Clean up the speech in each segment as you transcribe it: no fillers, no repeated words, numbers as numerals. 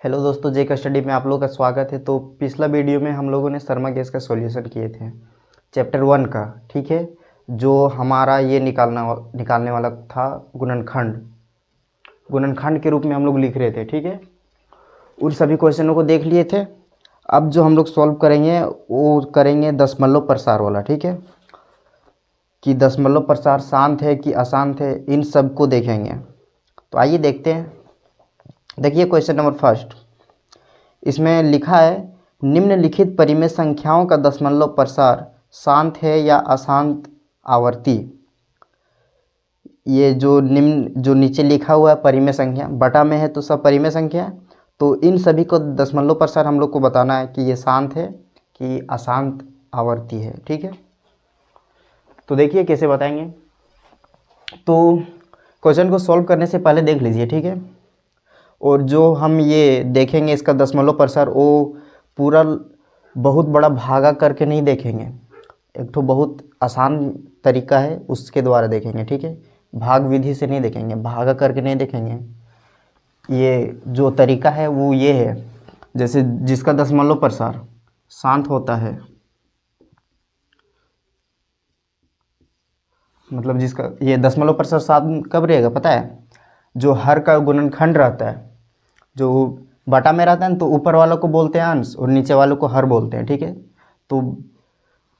Hello दोस्तों, जेक study में आप लोगों का स्वागत है। तो पिछला वीडियो में हम लोगों ने शर्मा गैस का सॉल्यूशन किए थे चैप्टर 1 का, ठीक है। जो हमारा ये निकालने वाला था गुणनखंड के रूप में हम लोग लिख रहे थे, ठीक है। उन सभी क्वेश्चनों को देख लिए थे। अब जो हम लोग सॉल्व करेंगे वो करेंगे दशमलव प्रसार वाला, ठीक है। कि दशमलव प्रसार शांत है कि अशांत है, इन सब को देखेंगे। तो आइए देखते हैं। देखिए क्वेश्चन नंबर फर्स्ट, इसमें लिखा है निम्नलिखित परिमेय संख्याओं का दशमलव प्रसार शांत है या अशांत आवर्ती। ये जो नीचे लिखा हुआ है परिमेय संख्या, बटा में है तो सब परिमेय संख्या है। तो इन सभी को दशमलव प्रसार हम लोग को बताना है कि ये शांत है कि अशांत आवर्ती है, ठीक है। तो देखिए कैसे बताएंगे। तो क्वेश्चन को सॉल्व करने से पहले देख लीजिए, ठीक है। और जो हम ये देखेंगे इसका दशमलव प्रसार, वो पूरा बहुत बड़ा भागा करके नहीं देखेंगे। एक तो बहुत आसान तरीका है, उसके द्वारा देखेंगे, ठीक है। भाग विधि से नहीं देखेंगे, भागा करके नहीं देखेंगे। ये जो तरीका है वो ये है, जैसे जिसका दशमलव प्रसार शांत होता है, मतलब जिसका ये दशमलव प्रसार शांत कब रहेगा पता है? जो हर का गुणनखंड रहता है, जो बटा में रहता है ना, तो ऊपर वालों को बोलते हैं अंश और नीचे वालों को हर बोलते हैं, ठीक है। तो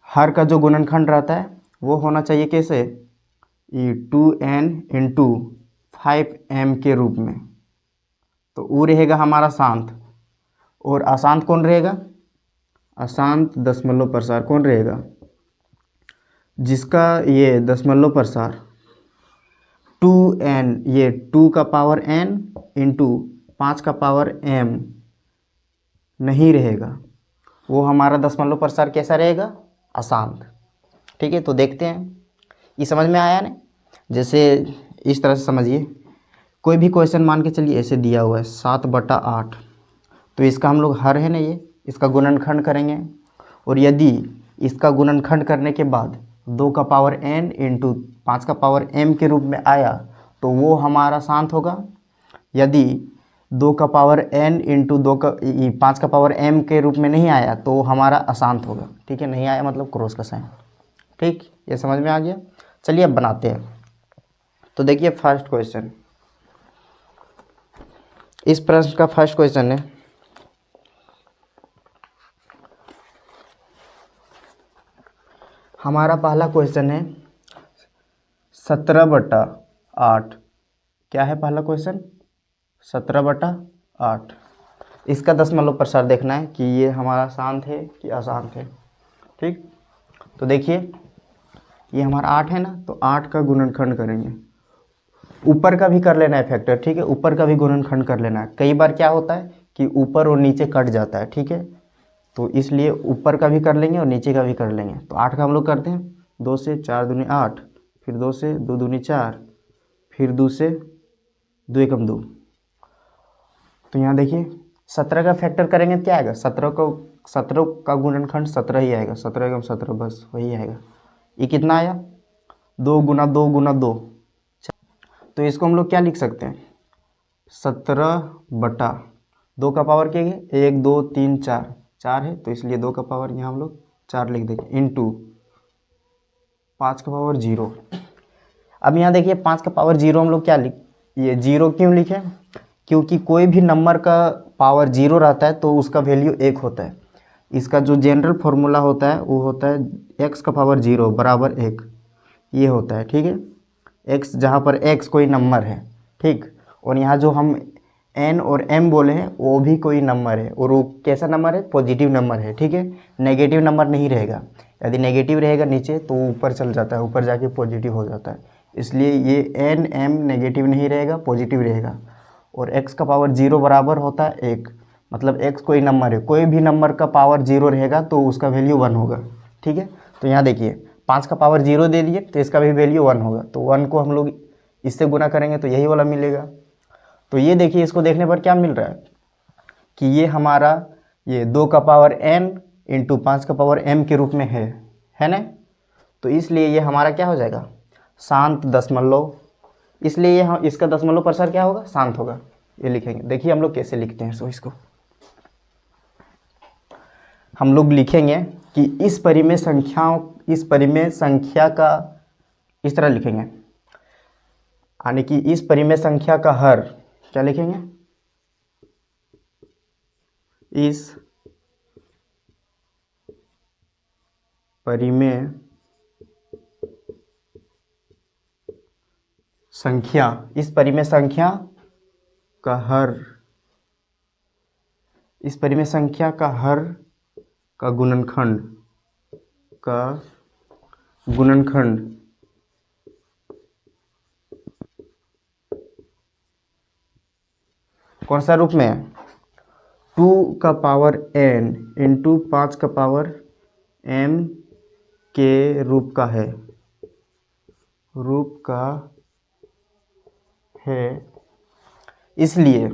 हर का जो गुणनखंड रहता है वो होना चाहिए कैसे? ये 2n इंटू 5m के रूप में। तो वो रहेगा हमारा शांत। और अशांत कौन रहेगा? अशांत दशमलव प्रसार कौन रहेगा? जिसका ये दशमलव प्रसार 2n, ये 2 का पावर n इंटू 5 का पावर m नहीं रहेगा, वो हमारा दशमलव प्रसार कैसा रहेगा? अशांत, ठीक है। तो देखते हैं, ये समझ में आया ना? जैसे इस तरह से समझिए, कोई भी क्वेश्चन मान के चलिए ऐसे दिया हुआ है 7/8, तो इसका हम लोग हर है ना, ये इसका गुणनखंड करेंगे। और यदि इसका गुणनखंड करने के बाद 2 का पावर n इंटू 5 का पावर m के रूप में आया तो वो हमारा शांत होगा। यदि 2 का पावर n इंटू 5 का पावर m के रूप में नहीं आया तो हमारा अशांत होगा, ठीक है। नहीं आया मतलब क्रॉस का साइन, ठीक। ये समझ में आ गया। चलिए अब बनाते हैं। तो देखिए फर्स्ट क्वेश्चन, इस प्रश्न का फर्स्ट क्वेश्चन है, हमारा पहला क्वेश्चन है 17/8। क्या है पहला क्वेश्चन? 17/8। इसका दशमलव प्रसार देखना है कि ये हमारा शांत है कि अशांत है, ठीक। तो देखिए ये हमारा 8 है ना, तो 8 का गुणनखंड करेंगे। ऊपर का भी कर लेना है फैक्टर, ठीक है। ऊपर का भी गुणनखंड कर लेना है। कई बार क्या होता है कि ऊपर और नीचे कट जाता है, ठीक है। तो इसलिए ऊपर का भी कर लेंगे और नीचे का भी कर लेंगे। तो 8 का हम लोग करते हैं, 2 से 4 दूनी 8, फिर 2 से 2 दूनी 4, फिर 2 से 2 एकम 2। तो यहाँ देखिए 17 का फैक्टर करेंगे क्या आएगा? 17 का गुणनखंड 17 ही आएगा। 17 एकम 17, बस वही आएगा। ये कितना आया? 2 गुना 2 गुना 2। तो इसको हम लोग क्या लिख सकते हैं? 17/2 का पावर क्या है? 1 2 3 4, 4 है, तो इसलिए 2 का पावर यहाँ हम लोग 4 लिख देंगे, इंटू 5 का पावर 0। अब यहाँ देखिए 5 का पावर 0 हम लोग क्या ये 0 क्यों लिखे? क्योंकि कोई भी नंबर का पावर 0 रहता है तो उसका वैल्यू 1 होता है। इसका जो जनरल फॉर्मूला होता है वो होता है x का पावर 0 बराबर 1, ये होता है, ठीक है। x जहाँ पर x कोई नंबर है, ठीक। और यहाँ जो हम n और m बोले हैं वो भी कोई नंबर है, और वो कैसा नंबर है? पॉजिटिव नंबर है, ठीक है। नेगेटिव नंबर नहीं रहेगा। यदि नेगेटिव रहेगा नीचे तो ऊपर चल जाता है, ऊपर जाके पॉजिटिव हो जाता है। इसलिए ये n m नेगेटिव नहीं रहेगा, पॉजिटिव रहेगा। और x का पावर 0 बराबर होता है 1, मतलब x कोई नंबर है। कोई भी नंबर का पावर 0 रहेगा तो उसका वैल्यू 1 होगा, ठीक है। तो यहाँ देखिए 5 का पावर 0 दे दिए तो इसका भी वैल्यू 1 होगा। तो 1 को हम लोग इससे गुना करेंगे तो यही वाला मिलेगा। तो ये देखिए, इसको देखने पर क्या मिल रहा है कि ये हमारा ये 2 का पावर n इंटू 5 का पावर m के रूप में है ना। तो इसलिए ये हमारा क्या हो जाएगा? शांत दशमलव। इसलिए ये इसका दशमलव प्रसार क्या होगा? शांत होगा। ये लिखेंगे। देखिए हम लोग कैसे लिखते हैं। सो इसको हम लोग लिखेंगे कि इस परिमेय संख्या का इस तरह लिखेंगे, यानी कि इस परिमेय संख्या का हर क्या लिखेंगे, इस परिमेय संख्या का हर, इस परिमेय संख्या का हर का गुणनखंड कौन सा रूप में है, 2 का पावर n इंटू 5 का पावर m के रूप का है, इसलिए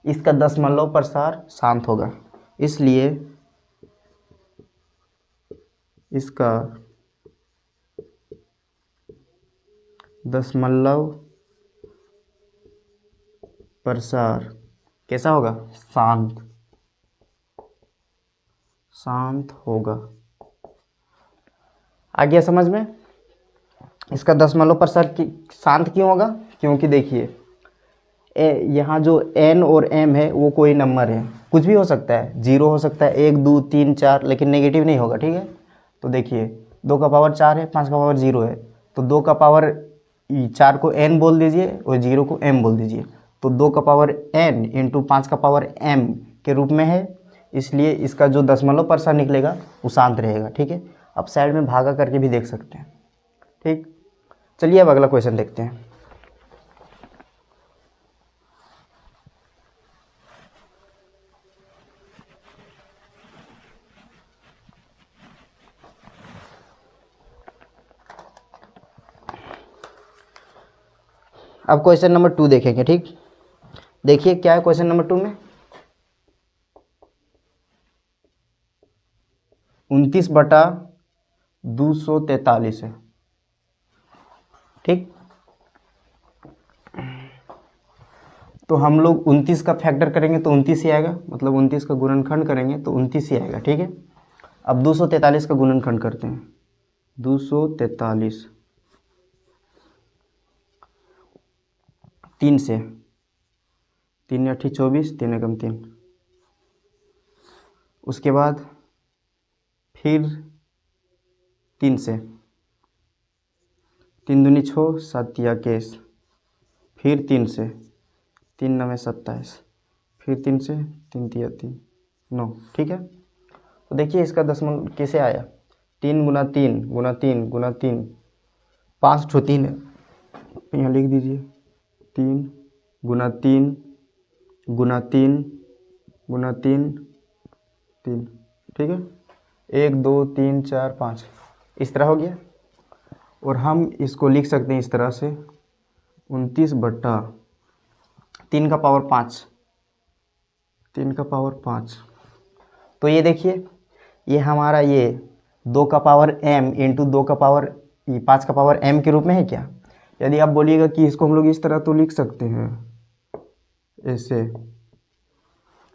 इसका दशमलव प्रसार शांत होगा, इसलिए इसका दशमलव प्रसार कैसा होगा, शांत होगा। आ गया समझ में। इसका दशमलव प्रसार शांत क्यों होगा, क्योंकि देखिए यहाँ जो n और m है वो कोई नंबर है, कुछ भी हो सकता है, 0 हो सकता है, 1 2 3 4, लेकिन नेगेटिव नहीं होगा, ठीक है। तो देखिए 2 का पावर 4 है, 5 का पावर 0 है, तो 2 का पावर 4 को n बोल दीजिए और 0 को m बोल दीजिए, तो 2 का पावर n इंटू 5 का पावर m के रूप में है, इसलिए इसका जो दशमलव प्रसार निकलेगा वो शांत रहेगा, ठीक है। अब साइड में भागा करके भी देख सकते हैं, ठीक। चलिए अब अगला क्वेश्चन देखते हैं। अब क्वेश्चन नंबर 2 देखेंगे, ठीक। देखिए क्या है क्वेश्चन नंबर 2 में, 29/243 है, ठीक। तो हम लोग 29 का फैक्टर करेंगे तो 29 ही आएगा, मतलब 29 का गुणनखंड करेंगे तो 29 ही आएगा, ठीक है। अब 243 का गुणनखंड करते हैं, 243 3 से, 3 8 24, 3 एकम 3, उसके बाद फिर 3 से, 3 दूनी 6, 7 21, फिर 3 से, 3 9 27, फिर 3 से, 3 3 3 9, ठीक है। तो देखिए इसका दशमलव कैसे आया, 3 गुना 3 गुना 3 गुना 3, 5 ठो 3 है, यहाँ लिख दीजिए, 3 गुना 3 गुना 3 गुना 3 3, ठीक है। 1 2 3 4 5 इस तरह हो गया। और हम इसको लिख सकते हैं इस तरह से, 29/3 का पावर 5, 3 का पावर 5। तो ये देखिए ये हमारा ये 2 का पावर m इंटू 2 का पावर 5 का पावर m के रूप में है क्या। यदि आप बोलिएगा कि इसको हम लोग इस तरह तो लिख सकते हैं,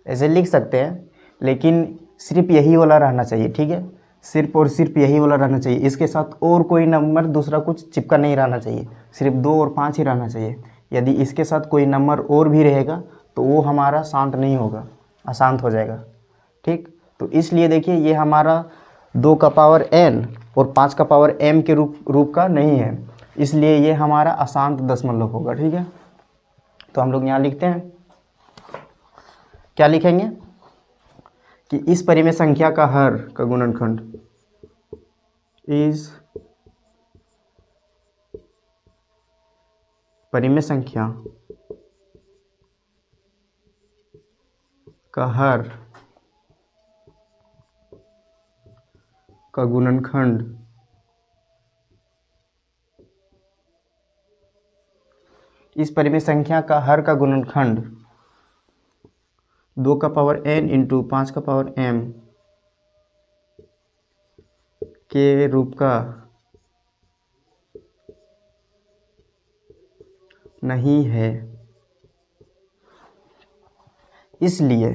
ऐसे लिख सकते हैं, लेकिन सिर्फ यही वाला रहना चाहिए, ठीक है। सिर्फ और सिर्फ यही वाला रहना चाहिए, इसके साथ और कोई नंबर दूसरा कुछ चिपका नहीं रहना चाहिए, सिर्फ 2 और 5 ही रहना चाहिए। यदि इसके साथ कोई नंबर और भी रहेगा तो वो हमारा शांत नहीं होगा, अशांत हो जाएगा, ठीक। तो इसलिए देखिए ये हमारा 2 का पावर n और 5 का पावर m के रूप का नहीं है, इसलिए ये हमारा अशांत दशमलव होगा, ठीक है। तो हम लोग यहाँ लिखते हैं, क्या लिखेंगे कि इस परिमेय संख्या का हर का गुणनखंड, इस परिमेय संख्या का हर का गुणनखंड इस परिमेय संख्या का हर का गुणनखंड 2 का पावर n इंटू 5 का पावर m के रूप का नहीं है, इसलिए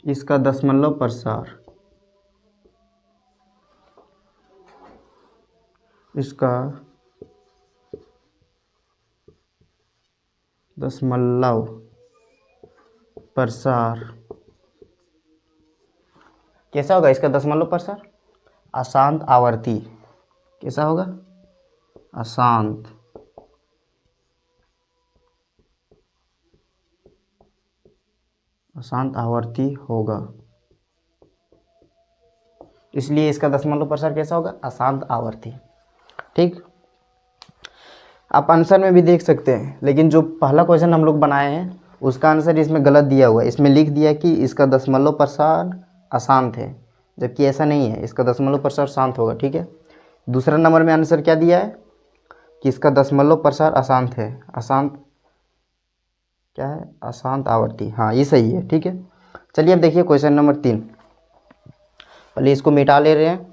इसका दशमलव प्रसार कैसा होगा? इसका दशमलव प्रसार अशांत आवर्ती। कैसा होगा? अशांत आवर्ती होगा, इसलिए इसका दशमलव प्रसार कैसा होगा? अशांत आवर्ती। ठीक, आप आंसर में भी देख सकते हैं, लेकिन जो पहला क्वेश्चन हम लोग बनाए हैं उसका आंसर इसमें गलत दिया हुआ है। इसमें लिख दिया कि इसका दशमलव प्रसार अशांत है, जबकि ऐसा नहीं है, इसका दशमलव प्रसार शांत होगा। ठीक है, दूसरा नंबर में आंसर क्या दिया है कि इसका दशमलव प्रसार अशांत है। क्या है? अशांत आवर्ती। हाँ, ये सही है। ठीक है, चलिए अब देखिए क्वेश्चन नंबर 3। पहले इसको मिटा ले रहे हैं।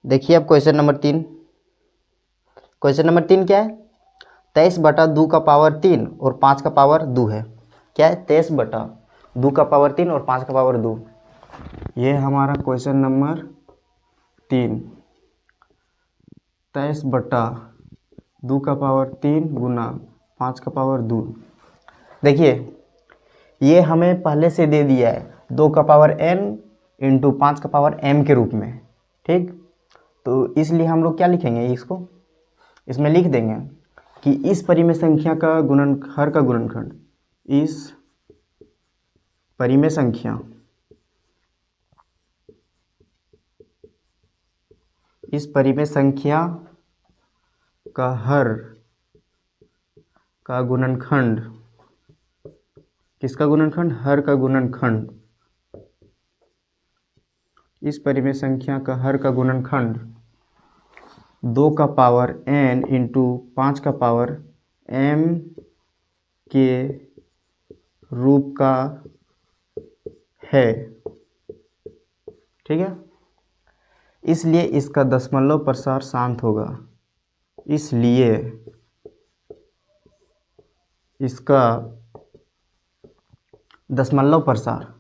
देखिए अब क्वेश्चन नंबर 3। क्वेश्चन नंबर 3 क्या है? 23/2 का पावर 3 और 5 का पावर 2 है। क्या है? 23/2 का पावर 3 और 5 का पावर 2। ये हमारा क्वेश्चन नंबर 3। 23/2 का पावर 3 गुना 5 का पावर 2। देखिए ये हमें पहले से दे दिया है 2 का पावर n इंटू 5 का पावर m के रूप में। ठीक, तो इसलिए हम लोग क्या लिखेंगे? इसको इसमें लिख देंगे कि इस परिमेय संख्या का हर का गुणनखंड, इस परिमेय संख्या का हर का गुणनखंड। किसका गुणनखंड? हर का गुणनखंड। इस परिमेय संख्या का हर का गुणनखंड 2 का पावर n इंटू 5 का पावर m के रूप का है। ठीक है, इसलिए इसका दशमलव प्रसार शांत होगा। इसलिए इसका दशमलव प्रसार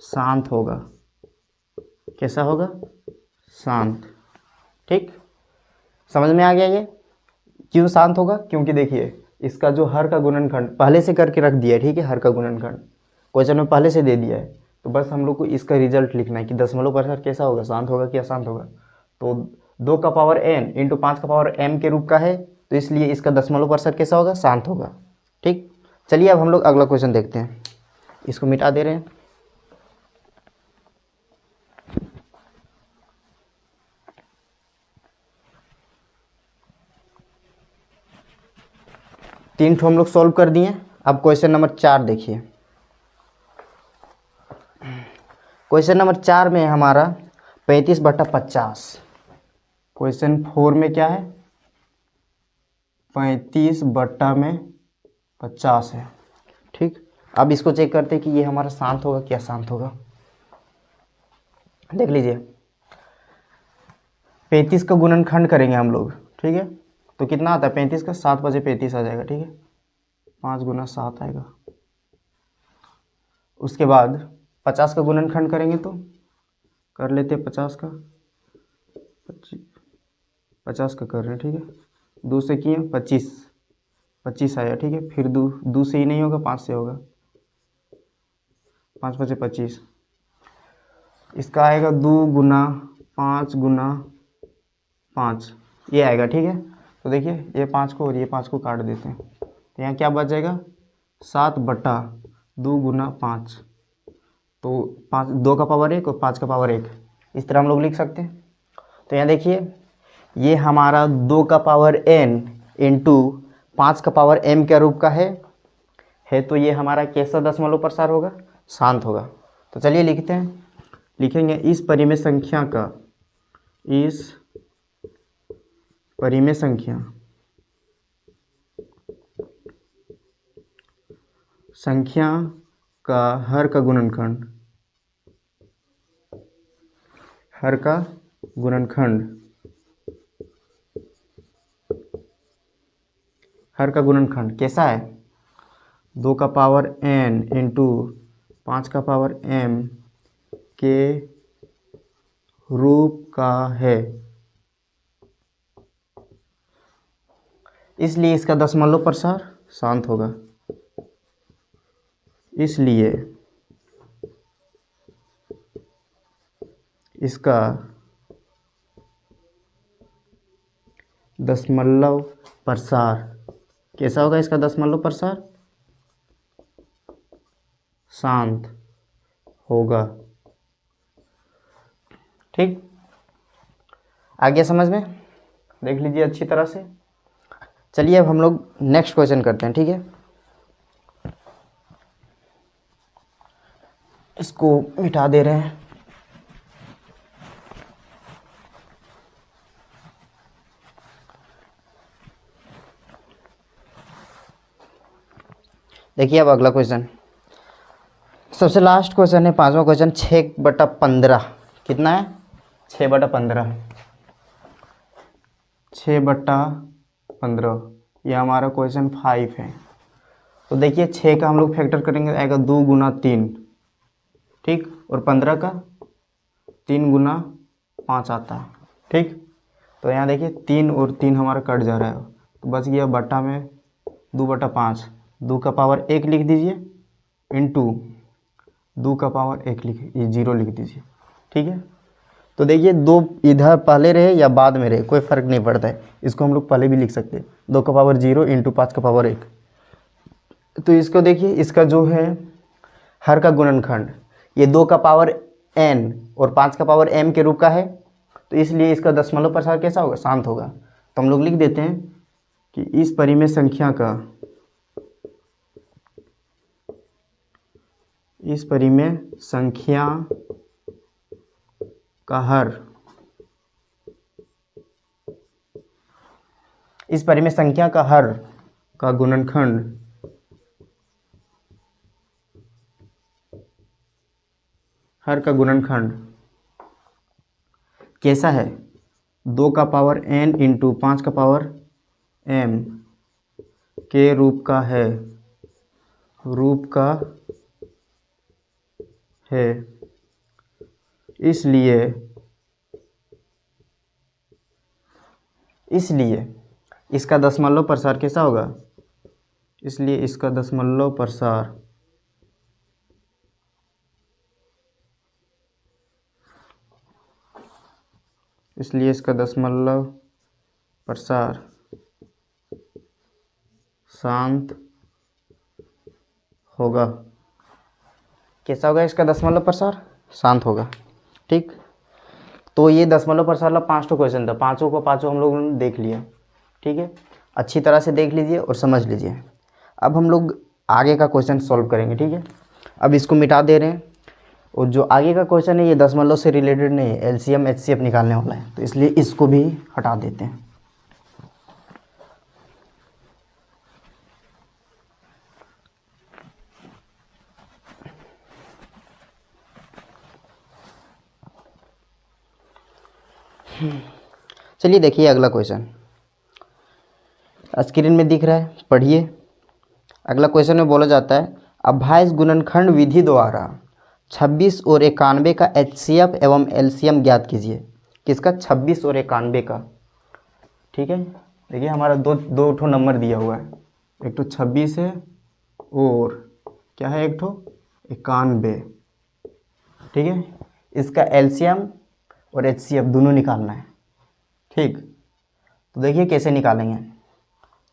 शांत होगा। कैसा होगा? शांत। ठीक, समझ में आ गया ये क्यों शांत होगा? क्योंकि देखिए इसका जो हर का गुणनखंड पहले से करके रख दिया है। ठीक है, हर का गुणनखंड क्वेश्चन में पहले से दे दिया है, तो बस हम लोग को इसका रिजल्ट लिखना है कि दशमलव प्रसार कैसा होगा? शांत होगा कि अशांत होगा। तो 2 का पावर n इंटू 5 का पावर m के रूप का है, तो इसलिए इसका दशमलव प्रसार कैसा होगा? शांत होगा। ठीक, चलिए अब हम लोग अगला क्वेश्चन देखते हैं। इसको मिटा दे रहे हैं। तीन ठो हम लोग सॉल्व कर दिए। अब क्वेश्चन नंबर 4 देखिए। क्वेश्चन नंबर 4 में हमारा 35/50। क्वेश्चन 4 में क्या है? 35/50 है। ठीक, अब इसको चेक करते हैं कि ये हमारा शांत होगा कि अशांत होगा। देख लीजिए 35 का गुणनखंड करेंगे हम लोग। ठीक है, तो कितना आता है 35 का? 7 बजे 35 आ जाएगा। ठीक है, 5 गुना 7 आएगा। उसके बाद 50 का गुणनखंड करेंगे तो कर लेते हैं 50 का 50 का कर रहे हैं। ठीक है, 2 से किए 25 आया। ठीक है, फिर 2 से ही नहीं होगा, 5 से होगा। 5 बजे 25, इसका आएगा 2 गुना 5 गुना 5, ये आएगा। ठीक है, तो देखिए ये 5 को और ये 5 को काट देते हैं, तो यहाँ क्या बच जाएगा? 7/2 गुना 5, तो 2 का पावर 1 और 5 का पावर 1, इस तरह हम लोग लिख सकते हैं। तो यहाँ देखिए ये हमारा 2 का पावर n इंटू 5 का पावर m के रूप का है तो ये हमारा कैसा दशमलव प्रसार होगा, शांत होगा। तो चलिए लिखते हैं, लिखेंगे इस परिमेय संख्या का, इस परिमेय संख्या का हर का गुणनखंड, हर का गुणनखंड कैसा है, 2 का पावर n इंटू 5 का पावर m के रूप का है, इसलिए इसका दशमलव प्रसार शांत होगा। इसलिए इसका दशमलव प्रसार कैसा होगा, इसका दशमलव प्रसार शांत होगा। ठीक, आगे समझ में, देख लीजिए अच्छी तरह से। चलिए अब हम लोग नेक्स्ट क्वेश्चन करते हैं। ठीक है, इसको मिटा दे रहे हैं। देखिए अब अगला क्वेश्चन, सबसे लास्ट क्वेश्चन है, 5वां क्वेश्चन, 6/15 कितना है, 6/15, 6/15 ये हमारा क्वेश्चन 5 है। तो देखिए 6 का हम लोग फैक्टर करेंगे, आएगा 2 गुना 3, ठीक, और 15 का 3 गुना 5 आता है। ठीक, तो यहाँ देखिए 3 और 3 हमारा कट जा रहा है, तो बच गया बट्टा में 2/5, 2 का पावर 1 लिख दीजिए इंटू 2 का पावर 1 ये 0 लिख दीजिए। ठीक है, तो देखिए 2 इधर पहले रहे या बाद में रहे कोई फ़र्क नहीं पड़ता है, इसको हम लोग पहले भी लिख सकते हैं, 2 का पावर 0 इंटू 5 का पावर 1। तो इसको देखिए, इसका जो है हर का गुणनखंड, ये 2 का पावर n और 5 का पावर m के रूप का है, तो इसलिए इसका दशमलव प्रसार कैसा होगा, शांत होगा। तो हम लोग लिख देते हैं कि इस परिमेय संख्या का, इस परिमेय संख्या का हर, इस परिमेय संख्या का हर का गुणनखंड कैसा है, 2 का पावर n इंटू 5 का पावर m के रूप का है, इसलिए इसका दशमलव प्रसार कैसा होगा, इसलिए इसका दशमलव प्रसार शांत होगा। कैसा होगा, इसका दशमलव प्रसार शांत होगा। ठीक, तो ये दशमलव प्रसार वाला 5 क्वेश्चन था, पाँचों हम लोगों ने देख लिया। ठीक है, अच्छी तरह से देख लीजिए और समझ लीजिए। अब हम लोग आगे का क्वेश्चन सॉल्व करेंगे। ठीक है, अब इसको मिटा दे रहे हैं, और जो आगे का क्वेश्चन है ये दशमलव से रिलेटेड नहीं है, एलसीएम एचसीएफ निकालने वाला है, तो इसलिए इसको भी हटा देते हैं। चलिए देखिए अगला क्वेश्चन स्क्रीन में दिख रहा है, पढ़िए। अगला क्वेश्चन में बोला जाता है, अभाज्य गुणनखंड विधि द्वारा 26 और 91 का एचसीएफ एवं एलसीएम ज्ञात कीजिए। किसका, 26 और 91 का। ठीक है, देखिए हमारा दो ठो नंबर दिया हुआ है, एक तो 26 है और क्या है, एक ठो 91। ठीक है, इसका एलसीएम और एचसीएफ दोनों निकालना है। ठीक, तो देखिए कैसे निकालेंगे।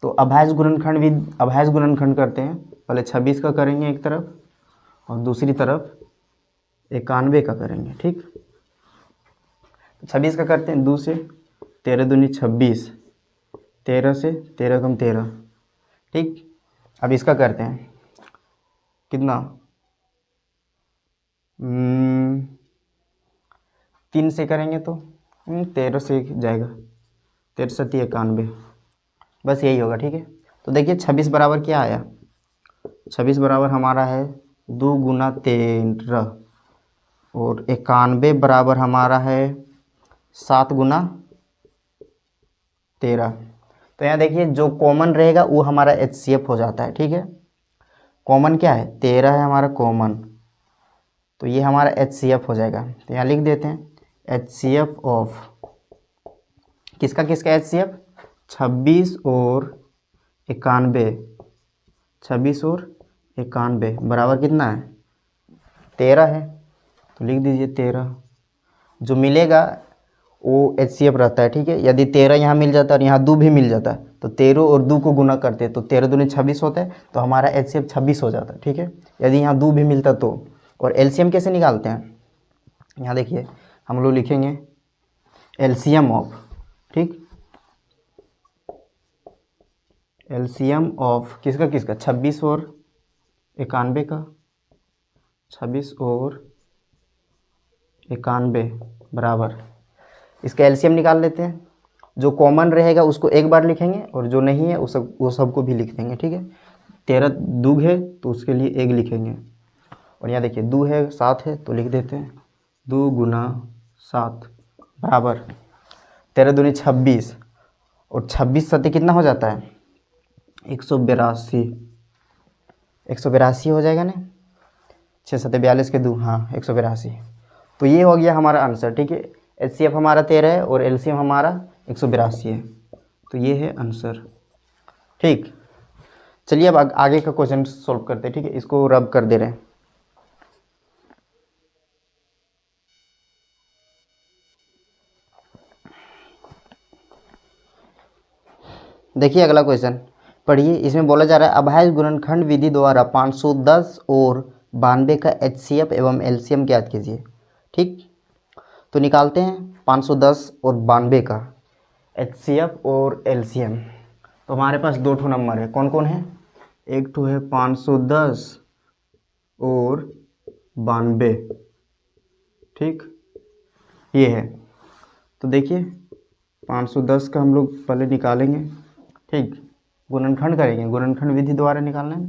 तो अभाज्य गुणनखंड करते हैं, पहले 26 का करेंगे एक तरफ और दूसरी तरफ 91 का करेंगे। ठीक, 26 का करते हैं 2 से, 13 दूनी 26, 13 से 13 कम 13। ठीक, अब इसका करते हैं कितना, 3 से करेंगे तो 13 से जाएगा, 13 सती 91, बस यही होगा। ठीक है, तो देखिए 26 बराबर क्या आया, 26 बराबर हमारा है 2 गुना 13, और 91 बराबर हमारा है 7 गुना 13। तो यहाँ देखिए जो कॉमन रहेगा वो हमारा HCF हो जाता है। ठीक है, कॉमन क्या है, 13 है हमारा कॉमन, तो ये हमारा HCF हो जाएगा। तो यहाँ लिख देते हैं HCF ऑफ किसका किसका HCF, 26 और 91, 26 और 91 बराबर कितना है, 13 है, तो लिख दीजिए 13। जो मिलेगा वो HCF रहता है। ठीक है, यदि 13 यहाँ मिल जाता है और यहाँ 2 भी मिल जाता है तो 13 और 2 को गुना करते तो 13 दूनी 26 होता है, तो हमारा HCF 26 हो जाता है। ठीक है, यदि यहाँ 2 भी मिलता तो। और LCM कैसे निकालते हैं, यहाँ देखिए हम लोग लिखेंगे LCM ऑफ, ठीक, LCM ऑफ किसका किसका, 26 और 91 का, 26 और 91 बराबर, इसका LCM निकाल लेते हैं। जो कॉमन रहेगा उसको एक बार लिखेंगे और जो नहीं है वो सबको भी लिख देंगे। ठीक है, 13 2 है तो उसके लिए 1 लिखेंगे, और यहाँ देखिए 2 है 7 है तो लिख देते हैं 2 गुना 7 बराबर 13 दूनी 26, और 26 सत्ते कितना हो जाता है, 182, 182 हो जाएगा ना, 6 सत्ते 42 के 2, हाँ 182। तो ये हो गया हमारा आंसर। ठीक है, HCF हमारा 13 है और LCM हमारा 182 है, तो ये है आंसर। ठीक, चलिए अब आगे का क्वेश्चन सॉल्व करते हैं। ठीक है, इसको रब कर दे रहे हैं। देखिए अगला क्वेश्चन पढ़िए, इसमें बोला जा रहा है अभाज्य गुणनखंड विधि द्वारा 510 और 92 का HCF एवं LCM ज्ञात कीजिए। ठीक, तो निकालते हैं 510 और 92 का HCF और LCM। तो हमारे पास 2 ठो नंबर है, कौन कौन है, एक ठो है 510 और 92। ठीक, ये है, तो देखिए 510 का हम लोग पहले निकालेंगे। ठीक, गुणनखंड करेंगे, गुणनखंड विधि द्वारा निकालना है,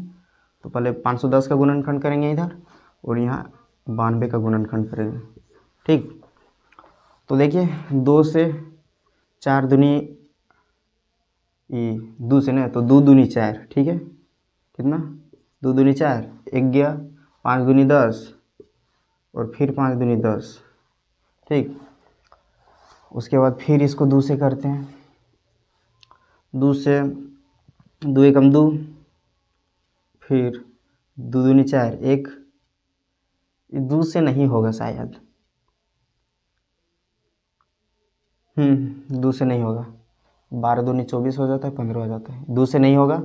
तो पहले 510 का गुणनखंड करेंगे इधर, और यहाँ 92 का गुणनखंड करेंगे। ठीक, तो देखिए 2 से 4 दूनी, ये 2 से ना, तो 2 दूनी 4। ठीक है, कितना, 2 दूनी 4, 1 गया, 5 दूनी 10, और फिर 5 दूनी 10। ठीक, उसके बाद फिर इसको 2 से करते हैं, 2 से 2 एकम 2, फिर 2 दूनी 4 1, 2 से नहीं होगा शायद, 2 से नहीं होगा, 12 दूनी 24 हो जाता है, 15 हो जाता है, 2 से नहीं होगा,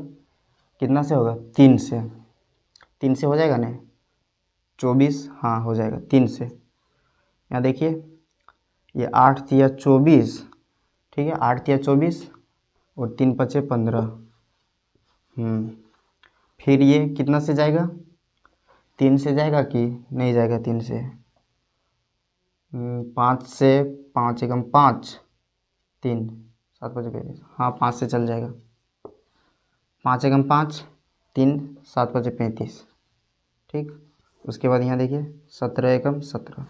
कितना से होगा, 3 से, 3 से हो जाएगा ना, 24, हाँ हो जाएगा 3 से। यहाँ देखिए ये 8 तिया 24, ठीक है, 8 तिया 24 और 3 पचे 15। फिर ये कितना से जाएगा, 3 से जाएगा कि नहीं जाएगा, 3 से, 5 से, 5 एकम 5, 3 7 पचे 35, हाँ 5 से चल जाएगा, 5 एकम 5, 3 7 पचे 35। ठीक, उसके बाद यहाँ देखिए 17 एकम 17,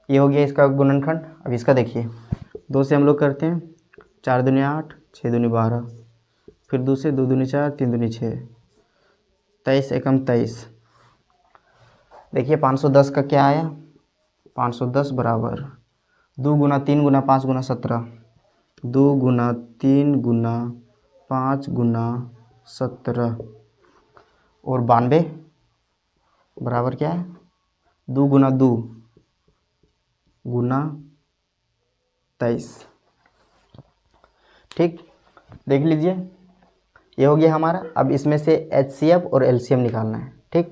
ये हो गया इसका गुणनखंड। अब इसका देखिए 2 से हम लोग करते हैं, 4 दूनी 8, 6 दूनी 12, फिर 2 से 2 दूनी 4, 3 दूनी 6, 23 एकम 23। देखिए 510 का क्या आया, 510 बराबर 2 गुना 3 गुना 5 गुना 17, 2 गुना 3 गुना 5 गुना 17, और 92 बराबर क्या है, 2 गुना 2 गुना 23। ठीक, देख लीजिए ये हो गया हमारा। अब इसमें से HCF और LCM निकालना है। ठीक,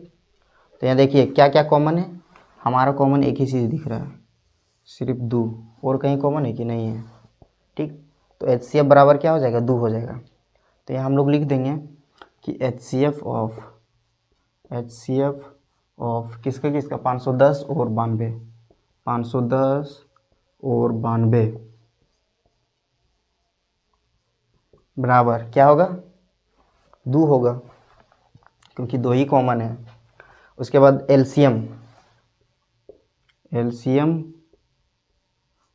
तो यहाँ देखिए क्या क्या कॉमन है, हमारा कॉमन एक ही चीज़ दिख रहा है, सिर्फ दो, और कहीं कॉमन है कि नहीं है। ठीक, तो HCF बराबर क्या हो जाएगा, 2 हो जाएगा। तो यहाँ हम लोग लिख देंगे कि HCF ऑफ किसका किसका 510 और 92, 510 और 92 बराबर क्या होगा, 2 होगा, क्योंकि 2 ही कॉमन है। उसके बाद एलसीएम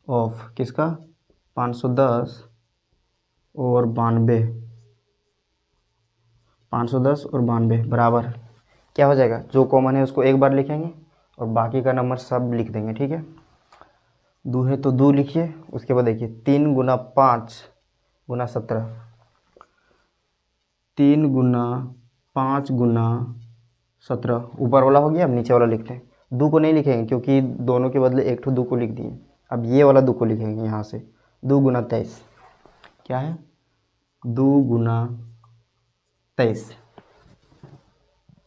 ऑफ किसका 510 और 92, 510 और 92 बराबर क्या हो जाएगा, जो कॉमन है उसको एक बार लिखेंगे और बाकी का नंबर सब लिख देंगे। ठीक है, 2 है तो 2 लिखिए। उसके बाद देखिए 3 गुना 5 गुना 17, 3 गुना 5 गुना 17 ऊपर वाला हो गया। अब नीचे वाला लिखते हैं। 2 को नहीं लिखेंगे क्योंकि दोनों के बदले एक ठो 2 को लिख दिए। अब ये वाला 2 को लिखेंगे यहाँ से, 2 गुना 23 क्या है, 2 गुना 23।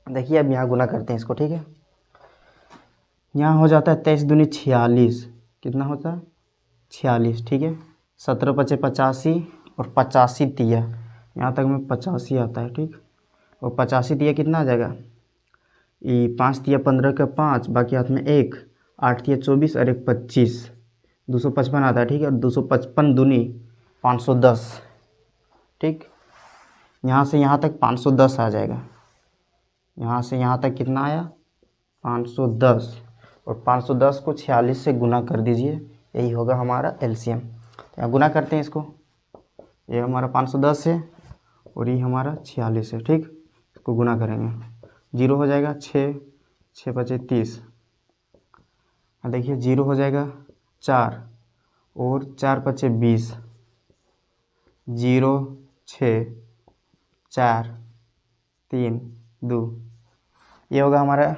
देखिए अब यहाँ गुना करते हैं इसको। ठीक है, यहाँ हो जाता है 23 दूनी 46, कितना होता है 46। ठीक है, 17 पचे 85 और 85 तिया, यहाँ तक में 85 आता है। ठीक, और 85 तिया कितना आ जाएगा, ये 5 तिया 15 का 5, बाकी हाथ में 1, 8 तिया 24 और 1 25, 255 आता है। ठीक है, और 255 दूनी 510। ठीक, यहाँ से यहाँ तक 510 आ जाएगा। यहाँ से यहाँ तक कितना आया 510, और 510 को 46 से गुना कर दीजिए, यही होगा हमारा एलसीएम। यहाँ गुना करते हैं इसको, ये हमारा 510 है और ये हमारा 46 है। ठीक, इसको गुना करेंगे, 0 हो जाएगा 6, 6 पचे 30, देखिए 0 हो जाएगा 4 और 4 पचे 20, 0 6 4 3 2, ये होगा हमारा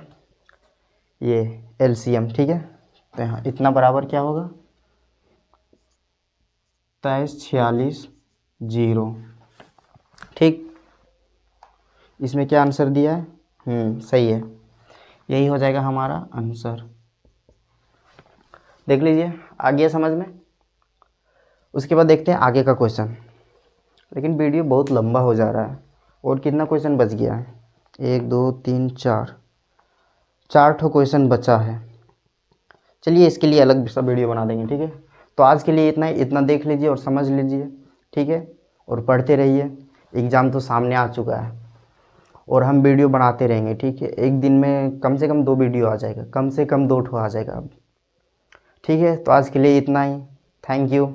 ये एलसीएम। ठीक है, तो यहाँ इतना बराबर क्या होगा 23 46 0। ठीक, इसमें क्या आंसर दिया है, सही है, यही हो जाएगा हमारा आंसर। देख लीजिए, आ गया समझ में। उसके बाद देखते हैं आगे का क्वेश्चन, लेकिन वीडियो बहुत लंबा हो जा रहा है। और कितना क्वेश्चन बच गया है, 1 2 3 4 ठो क्वेश्चन बचा है। चलिए इसके लिए अलग सा वीडियो बना देंगे। ठीक है, तो आज के लिए इतना ही, इतना देख लीजिए और समझ लीजिए। ठीक है, और पढ़ते रहिए, एग्ज़ाम तो सामने आ चुका है और हम वीडियो बनाते रहेंगे। ठीक है, एक दिन में कम से कम 2 वीडियो आ जाएगा, कम से कम 2 ठो आ जाएगा अब। ठीक है, तो आज के लिए इतना ही, थैंक यू।